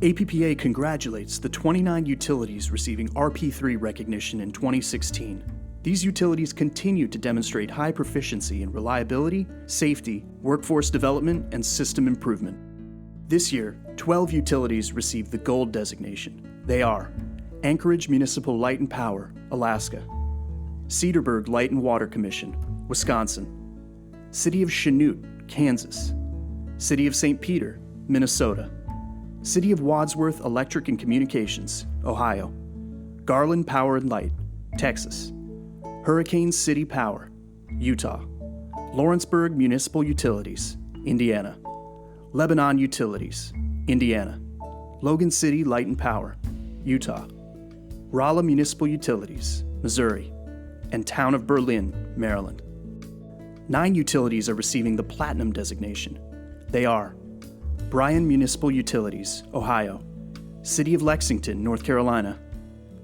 APPA congratulates the 29 utilities receiving RP3 recognition in 2016. These utilities continue to demonstrate high proficiency in reliability, safety, workforce development, and system improvement. This year, 12 utilities received the Gold designation. They are Anchorage Municipal Light and Power, Alaska; Cedarburg Light and Water Commission, Wisconsin; City of Chanute, Kansas; City of St. Peter, Minnesota; City of Wadsworth Electric and Communications, Ohio; Garland Power and Light, Texas; Hurricane City Power, Utah; Lawrenceburg Municipal Utilities, Indiana; Lebanon Utilities, Indiana; Logan City Light and Power, Utah; Rolla Municipal Utilities, Missouri; and Town of Berlin, Maryland. 9 utilities are receiving the Platinum designation. They are Bryan Municipal Utilities, Ohio; City of Lexington, North Carolina;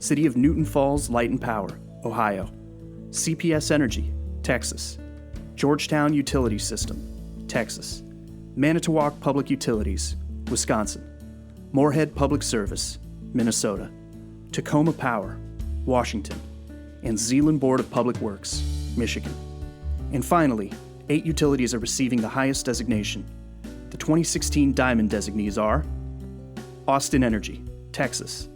City of Newton Falls Light and Power, Ohio; CPS Energy, Texas; Georgetown Utility System, Texas; Manitowoc Public Utilities, Wisconsin; Moorhead Public Service, Minnesota; Tacoma Power, Washington; and Zeeland Board of Public Works, Michigan. And finally, 8 utilities are receiving the highest designation. The 2016 Diamond designees are Austin Energy, Texas;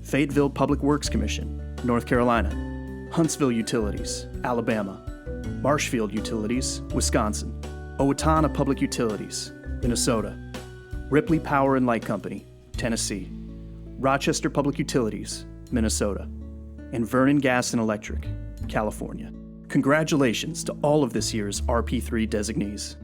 Fayetteville Public Works Commission, North Carolina; Huntsville Utilities, Alabama; Marshfield Utilities, Wisconsin; Owatonna Public Utilities, Minnesota; Ripley Power and Light Company, Tennessee; Rochester Public Utilities, Minnesota; and Vernon Gas and Electric, California. Congratulations to all of this year's RP3 designees.